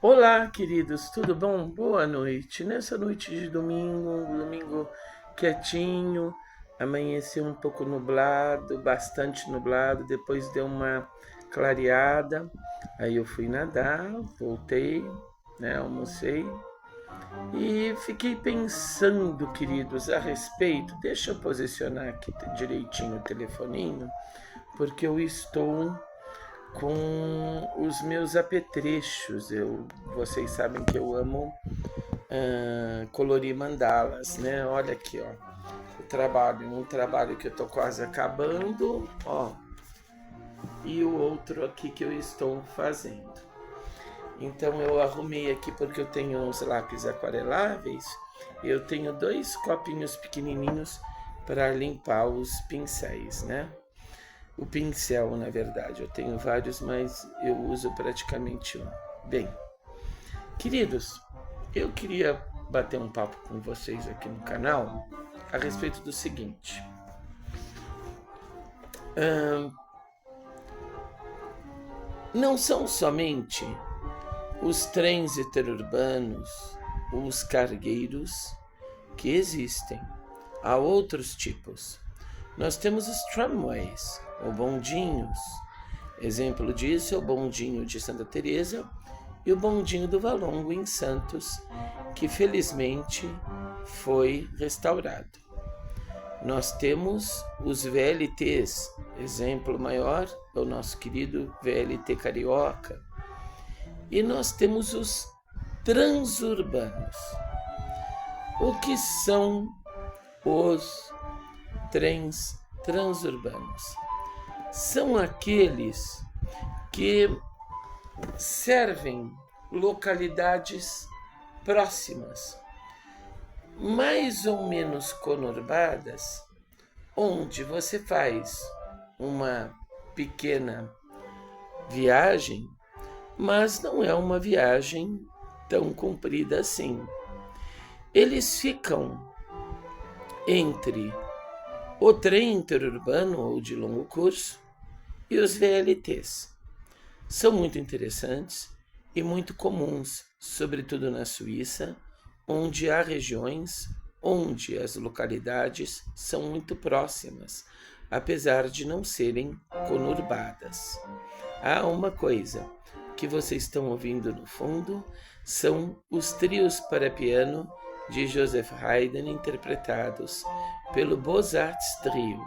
Olá, queridos, tudo bom? Boa noite. Nessa noite de domingo quietinho, amanheceu um pouco nublado, bastante nublado, depois deu uma clareada. Aí eu fui nadar, voltei, né, almocei e fiquei pensando, queridos, a respeito. Deixa eu posicionar aqui direitinho o telefoninho, porque eu estou com os meus apetrechos. Vocês sabem que eu amo colorir mandalas, né? Olha aqui, ó. Um trabalho que eu tô quase acabando, ó, e o outro aqui que eu estou fazendo. Então eu arrumei aqui porque eu tenho uns lápis aquareláveis. Eu tenho dois copinhos pequenininhos para limpar os pincéis, né? O pincel, na verdade. Eu tenho vários, mas eu uso praticamente um. Bem, queridos, eu queria bater um papo com vocês aqui no canal a respeito do seguinte. Não são somente os trens interurbanos, os cargueiros que existem. Há outros tipos. Nós temos os tramways, ou bondinhos. Exemplo disso é o bondinho de Santa Teresa e o bondinho do Valongo em Santos, que felizmente foi restaurado. Nós temos os VLTs, exemplo maior é o nosso querido VLT Carioca, e nós temos os transurbanos. O que são os trens transurbanos? São aqueles que servem localidades próximas, mais ou menos conurbadas, onde você faz uma pequena viagem, mas não é uma viagem tão comprida assim. Eles ficam entre o trem interurbano ou de longo curso e os VLTs. São muito interessantes e muito comuns, sobretudo na Suíça, onde há regiões onde as localidades são muito próximas, apesar de não serem conurbadas. Há uma coisa que vocês estão ouvindo no fundo, são os trios para piano de Joseph Haydn interpretados pelo Beaux-Arts Trio.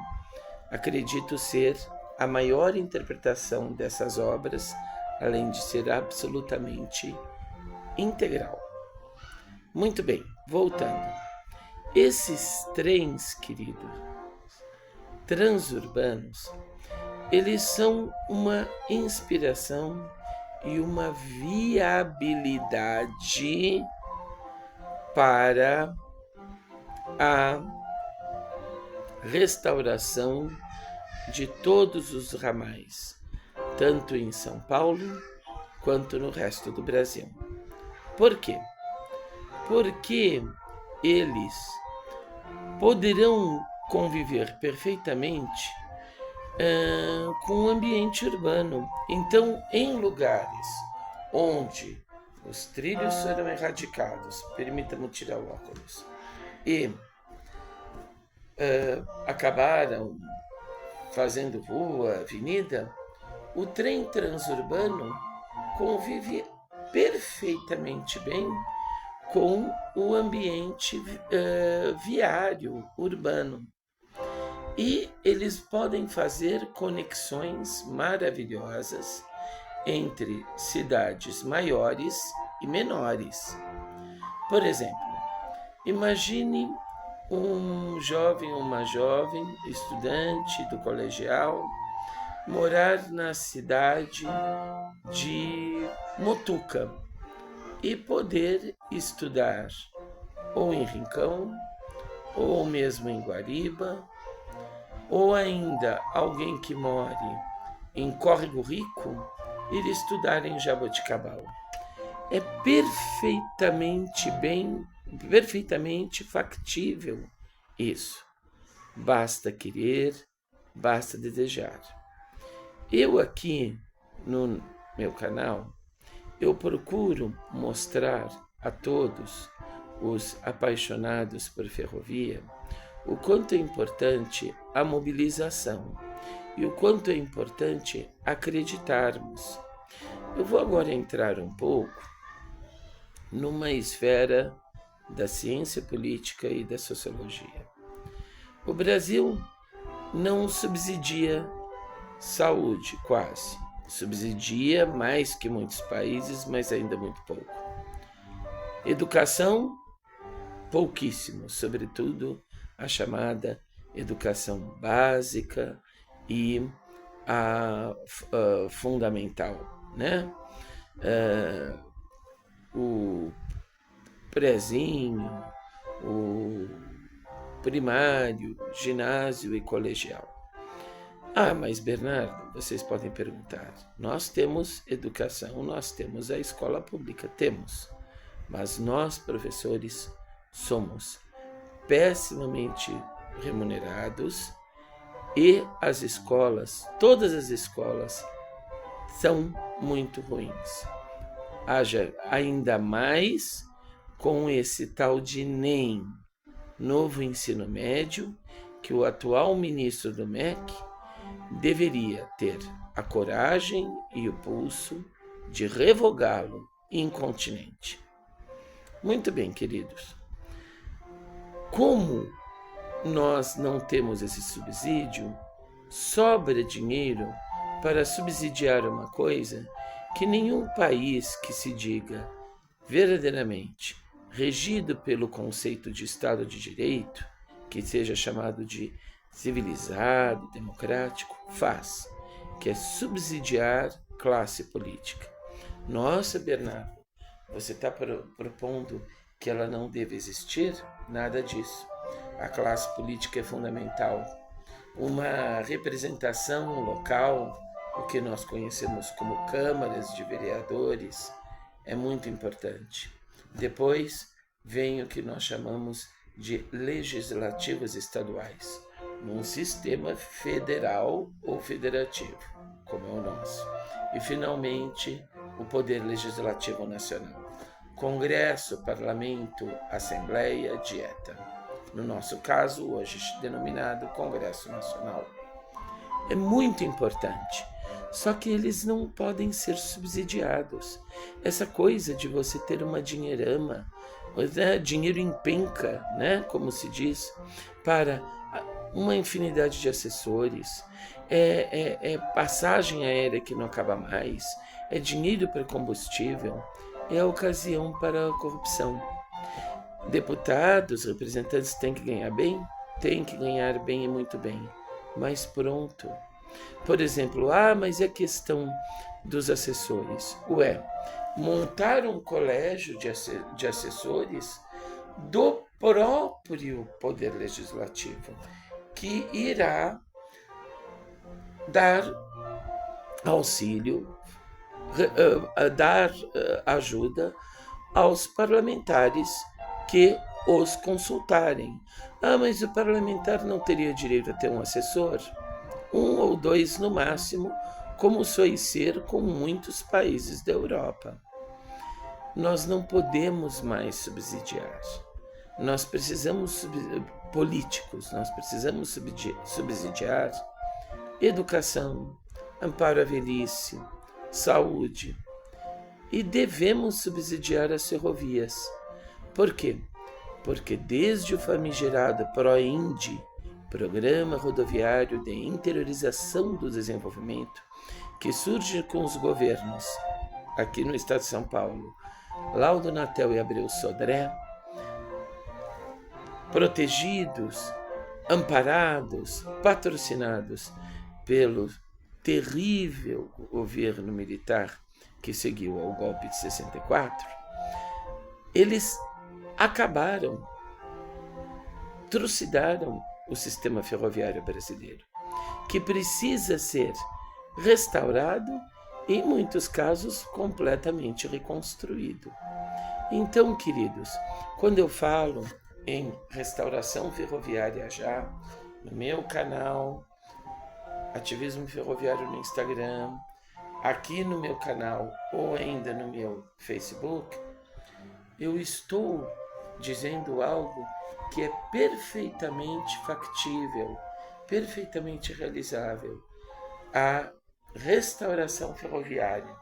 Acredito ser a maior interpretação dessas obras, além de ser absolutamente integral. Muito bem, voltando. Esses trens, querido, transurbanos, eles são uma inspiração e uma viabilidade para a restauração de todos os ramais, tanto em São Paulo quanto no resto do Brasil. Por quê? Porque eles poderão conviver perfeitamente com o ambiente urbano. Então, em lugares onde os trilhos foram erradicados, permita-me tirar o óculos, e acabaram fazendo rua, avenida, o trem transurbano convive perfeitamente bem com o ambiente viário urbano. E eles podem fazer conexões maravilhosas entre cidades maiores e menores. Por exemplo, imagine um jovem ou uma jovem, estudante do colegial, morar na cidade de Motuca e poder estudar ou em Rincão, ou mesmo em Guariba, ou ainda alguém que more em Córrego Rico ir estudar em Jaboticabal. É perfeitamente factível isso. Basta querer, basta desejar. Eu aqui no meu canal, eu procuro mostrar a todos os apaixonados por ferrovia o quanto é importante a mobilização e o quanto é importante acreditarmos. Eu vou agora entrar um pouco numa esfera da ciência política e da sociologia. O Brasil não subsidia saúde, quase. Subsidia mais que muitos países, mas ainda muito pouco. Educação, pouquíssimo, sobretudo a chamada educação básica e a fundamental, né? O prezinho, o primário, ginásio e colegial. Ah, mas Bernardo, vocês podem perguntar, nós temos educação, nós temos a escola pública, temos, mas nós, professores, somos pessimamente remunerados e as escolas, todas as escolas, são muito ruins. Haja ainda mais com esse tal de NEM, Novo Ensino Médio, que o atual ministro do MEC deveria ter a coragem e o pulso de revogá-lo incontinenti. Muito bem, queridos. Como nós não temos esse subsídio, sobra dinheiro para subsidiar uma coisa que nenhum país que se diga verdadeiramente regido pelo conceito de Estado de Direito, que seja chamado de civilizado, democrático, faz, que é subsidiar classe política. Nossa, Bernardo, você está propondo que ela não deve existir? Nada disso. A classe política é fundamental. Uma representação local, o que nós conhecemos como câmaras de vereadores, é muito importante. Depois vem o que nós chamamos de legislativos estaduais, num sistema federal ou federativo, como é o nosso. E, finalmente, o Poder Legislativo Nacional. Congresso, Parlamento, Assembleia, Dieta. No nosso caso, hoje denominado Congresso Nacional. É muito importante, só que eles não podem ser subsidiados. Essa coisa de você ter uma dinheirama, né, dinheiro em penca, né, como se diz, para uma infinidade de assessores, é passagem aérea que não acaba mais, é dinheiro para combustível, é a ocasião para a corrupção. Deputados, representantes têm que ganhar bem? Têm que ganhar bem e muito bem. Mas pronto. Por exemplo, mas é questão dos assessores. Montar um colégio de assessores do próprio Poder Legislativo, que irá dar auxílio, dar ajuda aos parlamentares que os consultarem. Mas o parlamentar não teria direito a ter um assessor? Um ou dois no máximo, como soe ser com muitos países da Europa. Nós não podemos mais subsidiar. Nós precisamos políticos, nós precisamos subsidiar educação, amparo à velhice, saúde. E devemos subsidiar as ferrovias. Por quê? Porque desde o famigerado PROIND, Programa Rodoviário de Interiorização do Desenvolvimento, que surge com os governos, aqui no estado de São Paulo, Laudo Natel e Abreu Sodré, protegidos, amparados, patrocinados pelo terrível governo militar que seguiu ao golpe de 64, eles acabaram, trucidaram o sistema ferroviário brasileiro, que precisa ser restaurado e, em muitos casos, completamente reconstruído. Então, queridos, quando eu falo em restauração ferroviária já, no meu canal, Ativismo Ferroviário no Instagram, aqui no meu canal ou ainda no meu Facebook, eu estou dizendo algo que é perfeitamente factível, perfeitamente realizável. A restauração ferroviária.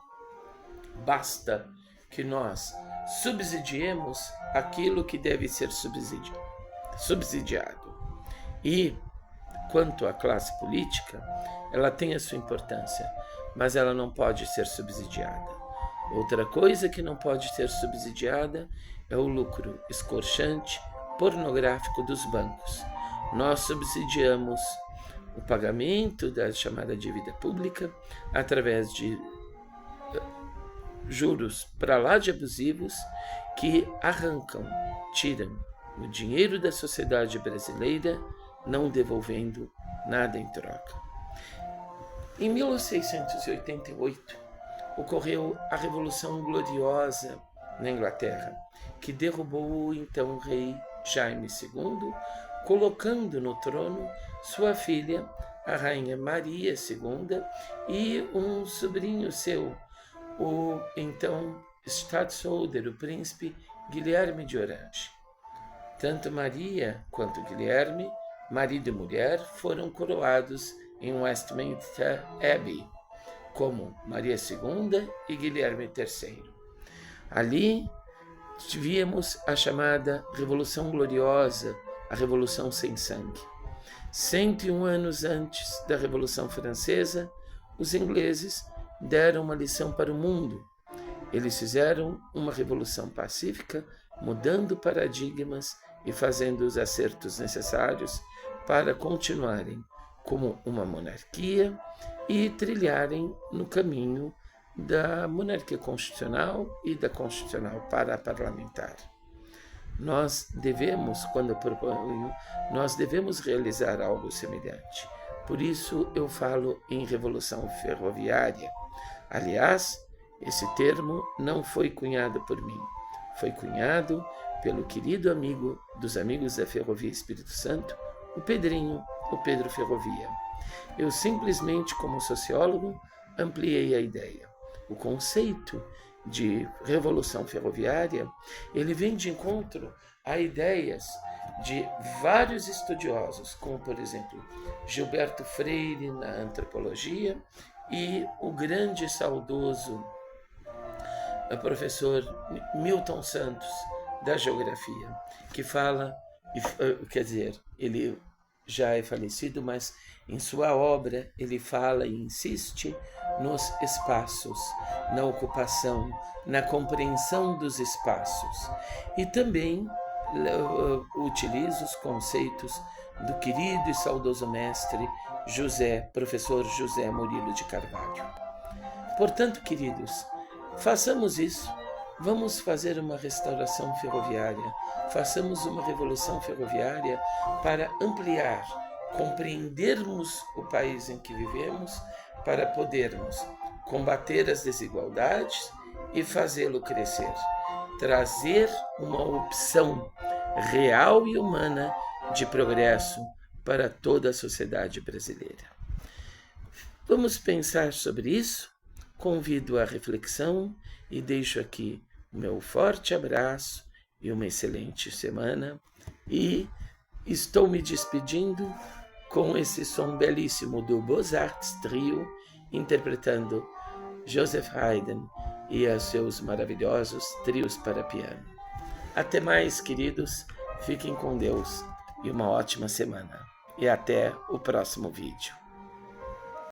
Basta que nós subsidiemos aquilo que deve ser subsidiado. E, quanto à classe política, ela tem a sua importância, mas ela não pode ser subsidiada. Outra coisa que não pode ser subsidiada é o lucro escorchante, pornográfico dos bancos. Nós subsidiamos o pagamento da chamada dívida pública através de juros para lá de abusivos que tiram o dinheiro da sociedade brasileira, não devolvendo nada em troca. Em 1688, ocorreu a Revolução Gloriosa na Inglaterra, que derrubou o então rei Jaime II, colocando no trono sua filha, a rainha Maria II, e um sobrinho seu, o então Stadtholder, o príncipe Guilherme de Orange. Tanto Maria quanto Guilherme, marido e mulher, foram coroados em Westminster Abbey, como Maria II e Guilherme III. Ali víamos a chamada Revolução Gloriosa, a Revolução Sem Sangue. 101 anos antes da Revolução Francesa, os ingleses deram uma lição para o mundo. Eles fizeram uma revolução pacífica, mudando paradigmas e fazendo os acertos necessários para continuarem como uma monarquia e trilharem no caminho da monarquia constitucional e da constitucional parlamentar. Nós devemos, quando eu proponho, nós devemos realizar algo semelhante. Por isso eu falo em revolução ferroviária. Aliás, esse termo não foi cunhado por mim, foi cunhado pelo querido amigo dos amigos da Ferrovia Espírito Santo, o Pedrinho, o Pedro Ferrovia. Eu simplesmente, como sociólogo, ampliei a ideia. O conceito de revolução ferroviária, ele vem de encontro a ideias de vários estudiosos, como, por exemplo, Gilberto Freire na antropologia e o grande e saudoso professor Milton Santos da geografia, que fala, quer dizer, ele já é falecido, mas em sua obra ele fala e insiste nos espaços, na ocupação, na compreensão dos espaços. E também utiliza os conceitos do querido e saudoso mestre professor José Murilo de Carvalho. Portanto, queridos, façamos isso. Vamos fazer uma restauração ferroviária, façamos uma revolução ferroviária para ampliar, compreendermos o país em que vivemos, para podermos combater as desigualdades e fazê-lo crescer. Trazer uma opção real e humana de progresso para toda a sociedade brasileira. Vamos pensar sobre isso? Convido à reflexão e deixo aqui o meu forte abraço e uma excelente semana. E estou me despedindo com esse som belíssimo do Beaux-Arts Trio, interpretando Joseph Haydn e os seus maravilhosos trios para piano. Até mais, queridos. Fiquem com Deus e uma ótima semana. E até o próximo vídeo.